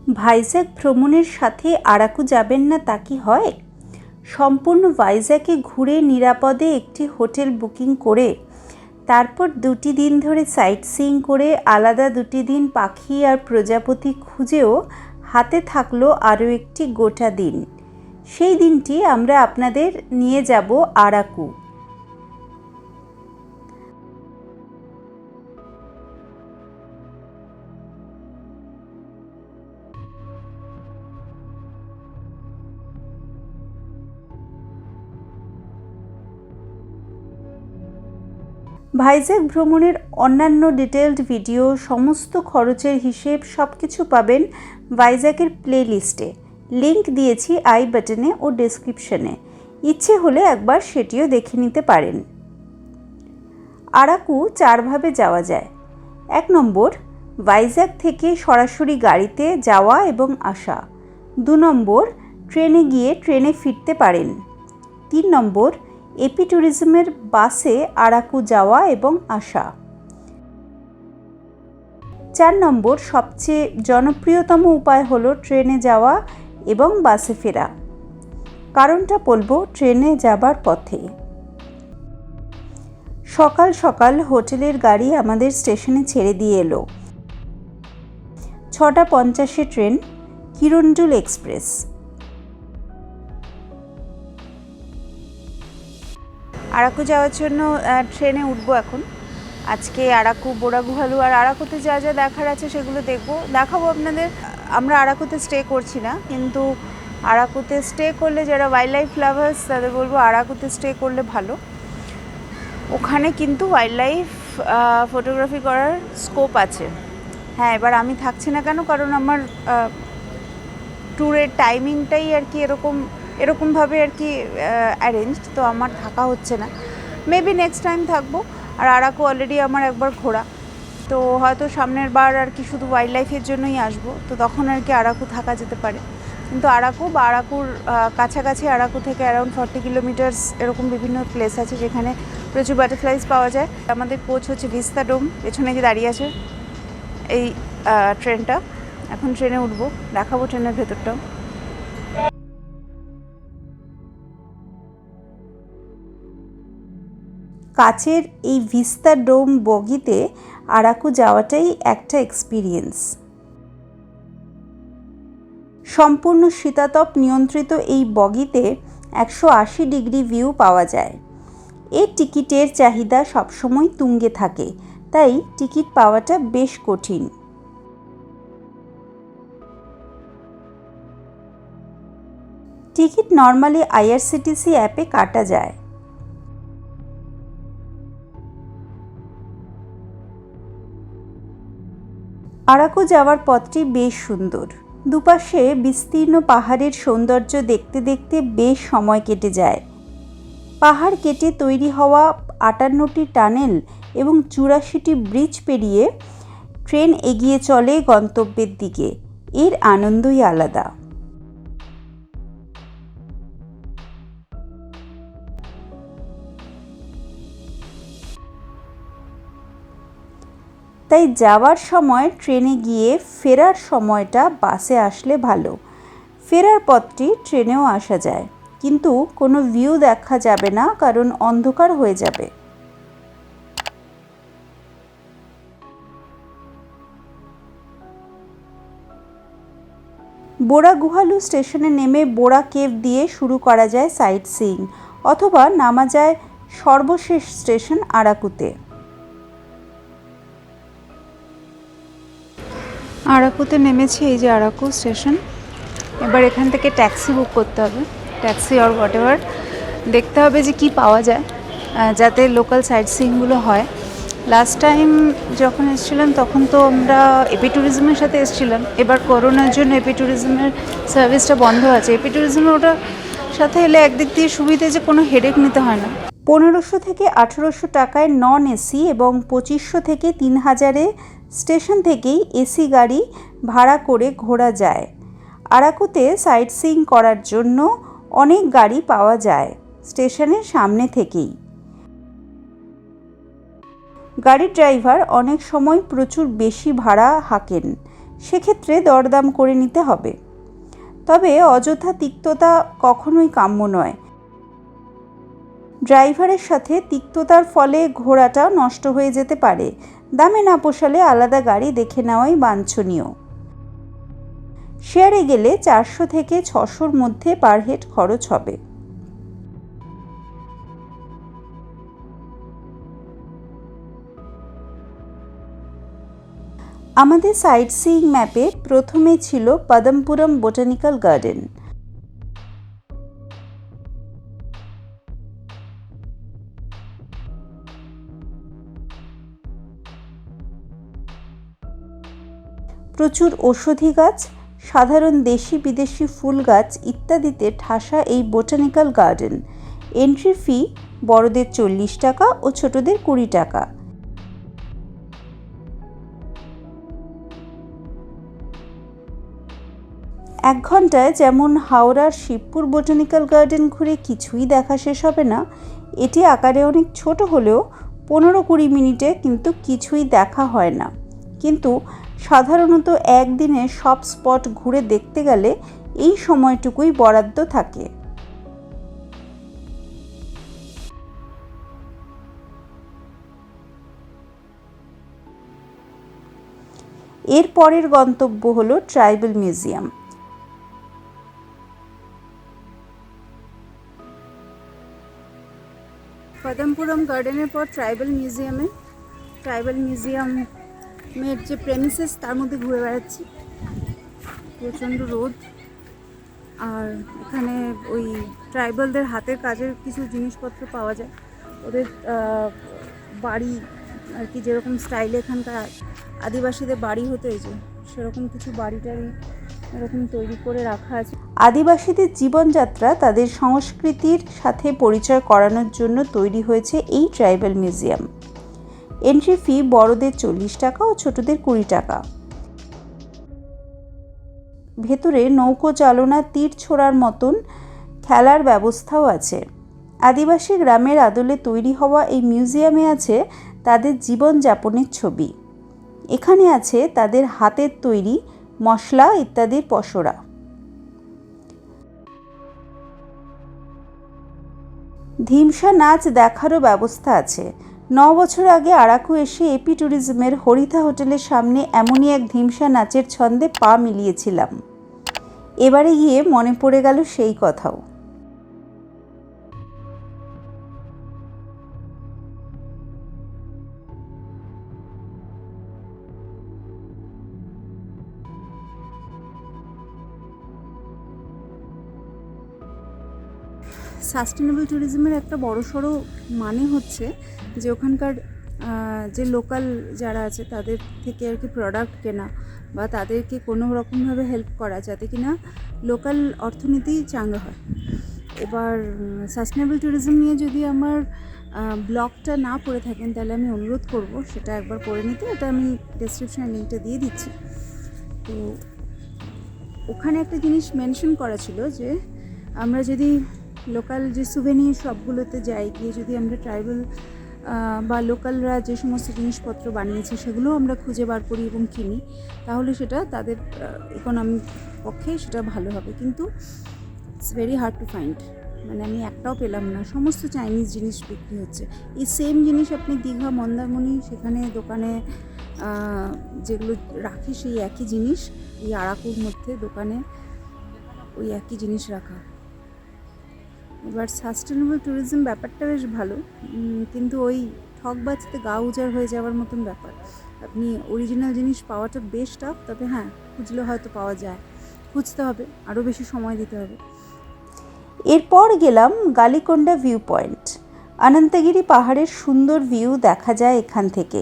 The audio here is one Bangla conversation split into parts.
ভাইজ্যাক ভ্রমণের সাথে আরাকু যাবেন না তা কি হয়? সম্পূর্ণ ভাইজ্যাকে ঘুরে নিরাপদে একটি হোটেল বুকিং করে তারপর 2টি দিন ধরে সাইট সিইং করে আলাদা 2টি দিন পাখি আর প্রজাপতি খুঁজেও হাতে থাকলো আরও একটি গোটা দিন। সেই দিনটি আমরা আপনাদের নিয়ে যাব আরাকু। ভাইজ্যাক ভ্রমণের অন্যান্য ডিটেলড ভিডিও, সমস্ত খরচের হিসেব সব কিছু পাবেন ভাইজ্যাকের প্লেলিস্টে। লিংক দিয়েছি আই বাটনে ও ডেসক্রিপশনে। ইচ্ছে হলে একবার সেটিও দেখে নিতে পারেন। আরাকু 4ভাবে যাওয়া যায়। 1 নম্বর, ভাইজ্যাক থেকে সরাসরি গাড়িতে যাওয়া এবং আসা। 2 নম্বর, ট্রেনে গিয়ে ট্রেনে ফিরতে পারেন। 3 নম্বর, এপি ট্যুরিজমের বাসে আরাকু যাওয়া এবং আসা। 4 নম্বর, সবচেয়ে জনপ্রিয়তম উপায় হলো ট্রেনে যাওয়া এবং বাসে ফেরা। কারণটা বলবো ট্রেনে যাবার পথে। সকাল সকাল হোটেলের গাড়ি আমাদের স্টেশনে ছেড়ে দিয়ে এলো। 6টা 50-এ ট্রেন, কিরণডুল এক্সপ্রেস। আরাকু যাওয়ার জন্য ট্রেনে উঠবো এখন। আজকে আরাকু, বোরাগুহালু আর আরাকুতে যা যা দেখার আছে সেগুলো দেখাবো আপনাদের। আমরা আরাকুতে স্টে করছি না, কিন্তু আরাকুতে স্টে করলে যারা ওয়াইল্ড লাইফ লাভার্স তাদের বলবো আরাকুতে স্টে করলে ভালো। ওখানে কিন্তু ওয়াইল্ড লাইফ ফটোগ্রাফি করার স্কোপ আছে। হ্যাঁ, এবার আমি থাকছি না কেন, কারণ আমার ট্যুরের টাইমিংটাই আর কি এরকমভাবে আর কি অ্যারেঞ্জড, তো আমার থাকা হচ্ছে না। মেবি নেক্সট টাইম থাকবো। আর আরাকু অলরেডি আমার একবার ঘোরা, তো হয়তো সামনের বার আর কি শুধু ওয়াইল্ড লাইফের জন্যই আসবো, তো তখন আর কি আরাকু থাকা যেতে পারে। কিন্তু আরাকু বা আরাকুর কাছাকাছি, আরাকু থেকে অ্যারাউন্ড 40 কিলোমিটার্স এরকম বিভিন্ন প্লেস আছে যেখানে প্রচুর বাটারফ্লাইজ পাওয়া যায়। আমাদের কোচ হচ্ছে ভিস্তা ডোম, পেছনে যে দাঁড়িয়ে আছে এই ট্রেনটা। এখন ট্রেনে উঠবো, দেখাবো ট্রেনের ভেতরটাও। কাচের এই ভিস্তা ডোম বগিতে আরাকু যাওয়াটাই একটা এক্সপিরিয়েন্স। সম্পূর্ণ শীতাতপ নিয়ন্ত্রিত এই বগিতে 180 ডিগ্রি ভিউ পাওয়া যায়। এর টিকিটের চাহিদা সবসময় তুঙ্গে থাকে, তাই টিকিট পাওয়াটা বেশ কঠিন। টিকিট নর্মালি আইআরসিটিসি অ্যাপে কাটা যায়। আরাকু যাওয়ার পথটি বেশ সুন্দর। দুপাশে বিস্তীর্ণ পাহাড়ের সৌন্দর্য দেখতে দেখতে বেশ সময় কেটে যায়। পাহাড় কেটে তৈরি হওয়া 58টি টানেল এবং 84টি ব্রিজ পেরিয়ে ট্রেন এগিয়ে চলে গন্তব্যের দিকে। এর আনন্দই আলাদা। তাই যাওয়ার সময় ট্রেনে গিয়ে ফেরার সময়টা বাসে আসলে ভালো। ফেরার পথটি ট্রেনেও আসা যায়, কিন্তু কোনো ভিউ দেখা যাবে না, কারণ অন্ধকার হয়ে যাবে। বোরাগুহালু স্টেশনে নেমে বোরা কেভ দিয়ে শুরু করা যায় সাইট সিইং, অথবা নামা যায় সর্বশেষ স্টেশন আরাকুতে। আরাকুতে নেমেছি, এই যে আরাকু স্টেশন। এবার এখান থেকে ট্যাক্সি বুক করতে হবে, ট্যাক্সি অর হোয়াটএভার। দেখতে হবে যে কি পাওয়া যায়, যাতে লোকাল সাইট সিইংগুলো হয়। লাস্ট টাইম যখন এসেছিলাম তখন তো আমরা এপি ট্যুরিজমের সাথে এসেছিলাম। এবার করোনার জন্য এপি ট্যুরিজমের সার্ভিসটা বন্ধ আছে। এপি ট্যুরিজমের ওটার সাথে এলে একদিক দিয়ে সুবিধে যে কোনো হেডেক নিতে হয় না। 1500 থেকে 1800 টাকায় নন এসি এবং 2500 থেকে 3000-এ স্টেশন থেকেই এসি গাড়ি ভাড়া করে ঘোরা যায়। আরাকুতে সাইট সিইং করার জন্য অনেক গাড়ি পাওয়া যায় স্টেশনের সামনে থেকেই। গাড়ির ড্রাইভার অনেক সময় প্রচুর বেশি ভাড়া হাঁকেন, সেক্ষেত্রে দরদাম করে নিতে হবে। তবে অযথা তিক্ততা কখনোই কাম্য নয়। ড্রাইভারের সাথে তিক্ততার ফলে ঘোড়াটা নষ্ট হয়ে যেতে পারে। দামে না পোষালে আলাদা গাড়ি দেখে নেওয়াই বাঞ্ছনীয়। শেয়ারে গেলে 400 থেকে 600-র মধ্যে পার হেড খরচ হবে। আমাদের সাইট সিইং ম্যাপে প্রথমে ছিল পদমপুরম বোটানিক্যাল গার্ডেন। প্রচুর ঔষধি গাছ, সাধারণ দেশি বিদেশি ফুল গাছ ইত্যাদিতে ঠাসা এই বোটানিক্যাল গার্ডেন। এন্ট্রি ফি বড়দের 40 টাকা ও ছোটদের 20 টাকা। এক ঘন্টায় যেমন হাওড়ার শিবপুর বোটানিক্যাল গার্ডেন ঘুরে কিছুই দেখা শেষ হবে না, এটি আকারে অনেক ছোট হলেও 15-20 মিনিটে কিন্তু কিছুই দেখা হয় না। কিন্তু সাধারণত একদিনে সব স্পট ঘুরে দেখতে গেলে এই সময়টুকুই বরাদ্দ থাকে। এর পরের গন্তব্য হলো ট্রাইবাল মিউজিয়াম। পদমপুরম গার্ডেনের পর ট্রাইবাল মিউজিয়ামের যে প্রেমিসেস তার মধ্যে ঘুরে বেড়াচ্ছি। প্রচণ্ড রোদ, আর এখানে ওই ট্রাইবালদের হাতের কাজের কিছু জিনিসপত্র পাওয়া যায়। ওদের বাড়ি আর কি, যেরকম স্টাইলে এখানকার আদিবাসীদের বাড়ি হতো, এই যে সেরকম কিছু বাড়িটারি এরকম তৈরি করে রাখা আছে। আদিবাসীদের জীবনযাত্রা, তাদের সংস্কৃতির সাথে পরিচয় করানোর জন্য তৈরি হয়েছে এই ট্রাইবাল মিউজিয়াম। এন্ট্রি ফি বড়দের 40 টাকা ও ছোটদের 20 টাকা। ভেতরে নৌকো চালনা, তীর ছোড়ার মতন খেলার ব্যবস্থাও আছে। আদিবাসী গ্রামের আদলে তৈরি হওয়া এই মিউজিয়ামে আছে তাদের জীবনযাপনের ছবি। এখানে আছে তাদের হাতের তৈরি মশলা ইত্যাদির পসরা। ধিমসা নাচ দেখারও ব্যবস্থা আছে। 9 বছর আগে আরাকু এসে এপি ট্যুরিজমের হরিথা হোটেলের সামনে এমনই এক ধিমসা নাচের ছন্দে পা মিলিয়েছিলাম। এবারে গিয়ে মনে পড়ে গেল সেই কথাও। সাস্টেনেবল ট্যুরিজমের একটা বড়সড় মানে হচ্ছে যে ওখানকার যে লোকাল যারা আছে তাদের থেকে আর কি প্রোডাক্ট কেনা বা তাদেরকে কোনো রকমভাবে হেল্প করা, যাতে কিনা লোকাল অর্থনীতি চাঙ্গা হয়। এবার সাস্টেনেবল ট্যুরিজম নিয়ে যদি আমার ব্লগটা না পড়ে থাকেন তাহলে আমি অনুরোধ করব সেটা একবার পড়ে নিতে। এটা আমি ডেসক্রিপশনে লিঙ্কটা দিয়ে দিচ্ছি। তো ওখানে একটা জিনিস মেনশন করা ছিল যে আমরা যদি লোকাল যে সুভেনির শপগুলোতে যাই, গিয়ে যদি আমরা ট্রাইবাল বা লোকালরা যে সমস্ত জিনিসপত্র বানিয়েছে সেগুলো আমরা খুঁজে বার করি এবং কিনি, তাহলে সেটা তাদের ইকোনমিক পক্ষে সেটা ভালো হবে। কিন্তু it's very hard to find, মানে আমি একটাও পেলাম না। সমস্ত চাইনিজ জিনিস বিক্রি হচ্ছে। এই সেম জিনিস আপনি দীঘা, মন্দারমণি সেখানে দোকানে যেগুলো রাখে সেই একই জিনিস এই আরাকুর মধ্যে দোকানে ওই একই জিনিস রাখা। এবার সাস্টেনেবল ট্যুরিজম ব্যাপারটা বেশ ভালো, কিন্তু ওই ঠকবাজিতে গা উজাড় হয়ে যাওয়ার মতন ব্যাপার। আপনি অরিজিনাল জিনিস পাওয়াটা বেশ টাফ, তবে হ্যাঁ খুঁজলে হয়তো পাওয়া যায়। খুঁজতে হবে, আরও বেশি সময় দিতে হবে। এরপর গেলাম গালিকোন্ডা ভিউ পয়েন্ট। অনন্তগিরি পাহাড়ের সুন্দর ভিউ দেখা যায় এখান থেকে।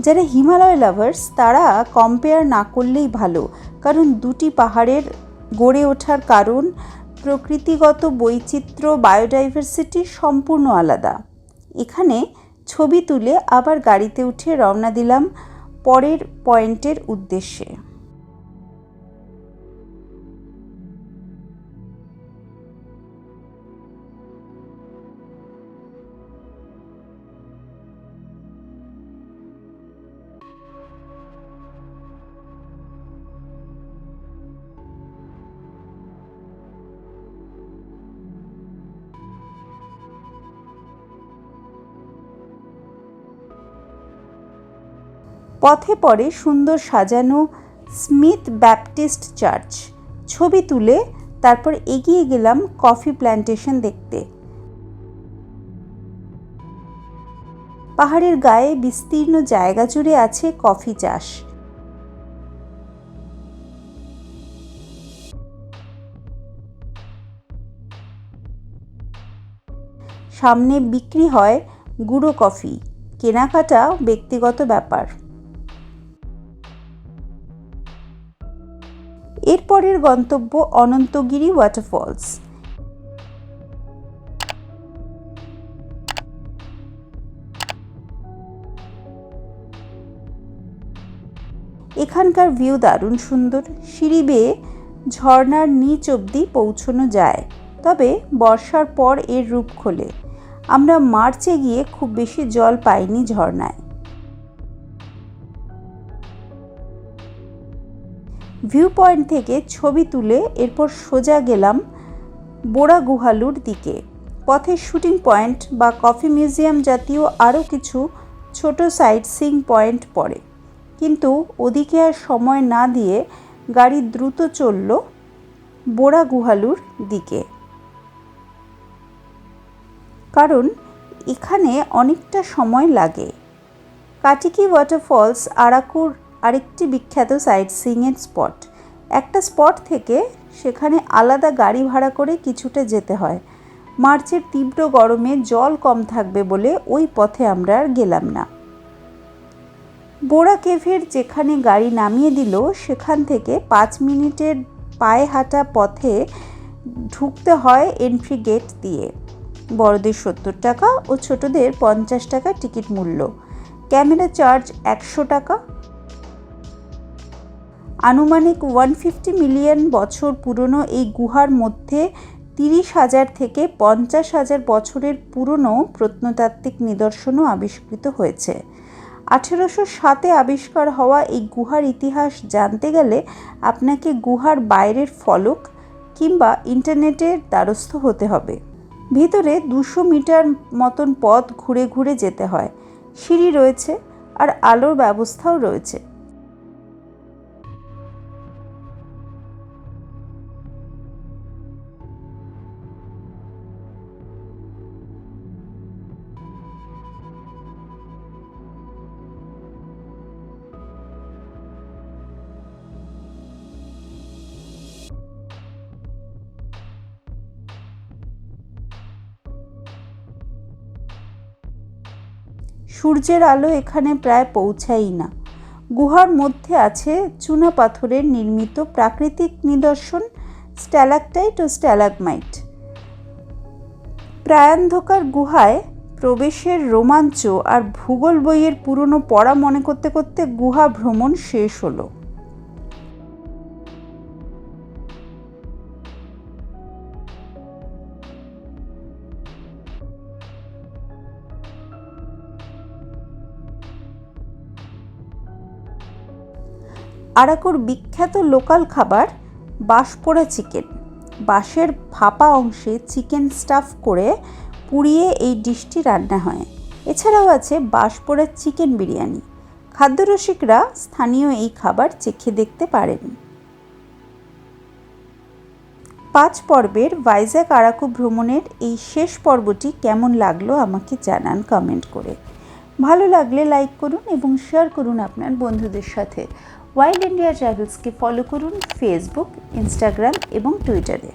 যারা হিমালয় লাভার্স তারা কম্পেয়ার না করলেই ভালো, কারণ দুটি পাহাড়ের গড়ে ওঠার কারণ, প্রকৃতিগত বৈচিত্র্য, বায়োডাইভার্সিটি সম্পূর্ণ আলাদা। এখানে ছবি তুলে আবার গাড়িতে উঠে রওনা দিলাম পরের পয়েন্টের উদ্দেশ্যে। পথে পড়ে সুন্দর সাজানো স্মিথ ব্যাপটিস্ট চার্চ। ছবি তুলে তারপর এগিয়ে গেলাম কফি প্ল্যান্টেশন দেখতে। পাহাড়ের গায়ে বিস্তীর্ণ জায়গা জুড়ে আছে কফি চাষ। সামনে বিক্রি হয় গুঁড়ো কফি, কেনাকাটা ব্যক্তিগত ব্যাপার। এরপরের গন্তব্য অনন্তগিরি ওয়াটারফলস। এখানকার ভিউ দারুণ সুন্দর। সিঁড়ি বেয়ে ঝর্ণার নিচ অবধি পৌঁছানো যায়, তবে বর্ষার পর এর রূপ খোলে। আমরা মার্চে গিয়ে খুব বেশি জল পাইনি ঝর্ণায়। ভিউ পয়েন্ট থেকে ছবি তুলে এরপর সোজা গেলাম বোড়াগুহালুর দিকে। পথে শুটিং পয়েন্ট বা কফি মিউজিয়াম জাতীয় আরও কিছু ছোট সাইট সিইং পয়েন্ট পড়ে, কিন্তু ওদিকে আর সময় না দিয়ে গাড়ি দ্রুত চলল বোড়াগুহালুর দিকে, কারণ এখানে অনেকটা সময় লাগে। কাটিকি ওয়াটারফলস আরাকুর আরেকটি বিখ্যাত সাইট সিইংয়ের স্পট। একটা স্পট থেকে সেখানে আলাদা গাড়ি ভাড়া করে কিছুটা যেতে হয়। মার্চের তীব্র গরমে জল কম থাকবে বলে ওই পথে আমরা আর গেলাম না। বোড়া কেভের যেখানে গাড়ি নামিয়ে দিল সেখান থেকে 5 মিনিটের পায়ে হাঁটা পথে ঢুকতে হয় এন্ট্রি গেট দিয়ে। বড়দের 70 টাকা ও ছোটদের 50 টাকা টিকিট মূল্য। ক্যামেরা চার্জ 100 টাকা। আনুমানিক 150 মিলিয়ন বছর পুরনো এই গুহার মধ্যে 30,000 থেকে 50,000 বছরের পুরনো প্রত্নতাত্ত্বিক নিদর্শনও আবিষ্কৃত হয়েছে। 1807-এ আবিষ্কার হওয়া এই গুহার ইতিহাস জানতে গেলে আপনাকে গুহার বাইরের ফলক কিংবা ইন্টারনেটের দ্বারস্থ হতে হবে। ভিতরে 200 মিটার মতন পথ ঘুরে ঘুরে যেতে হয়। সিঁড়ি রয়েছে আর আলোর ব্যবস্থাও রয়েছে। সূর্যের আলো এখানে প্রায় পৌঁছায়ই না। গুহার মধ্যে আছে চুনা পাথরের নির্মিত প্রাকৃতিক নিদর্শন, স্ট্যালাকটাইট ও স্ট্যালাগমাইট। প্রায়ান্ধকার গুহায় প্রবেশের রোমাঞ্চ আর ভূগোল বইয়ের পুরনো পড়া মনে করতে করতে গুহা ভ্রমণ শেষ হলো। আরাকুর বিখ্যাত লোকাল খাবার বাঁশপোড়া চিকেন। বাঁশের ফাঁপা অংশে চিকেন স্টাফ করে পুড়িয়ে এই ডিশটি রান্না হয়। এছাড়াও আছে বাঁশপোড়া চিকেন বিরিয়ানি। খাদ্যরসিকরা স্থানীয় এই খাবার চেখে দেখতে পারেন। 5 পর্বের ভাইজ্যাক আরাকু ভ্রমণের এই শেষ পর্বটি কেমন লাগলো আমাকে জানান কমেন্ট করে। ভালো লাগলে লাইক করুন এবং শেয়ার করুন আপনার বন্ধুদের সাথে। ওয়াইল্ড ইন্ডিয়া ট্রাভেলসকে ফলো করুন ফেসবুক, ইনস্টাগ্রাম এবং টুইটারে।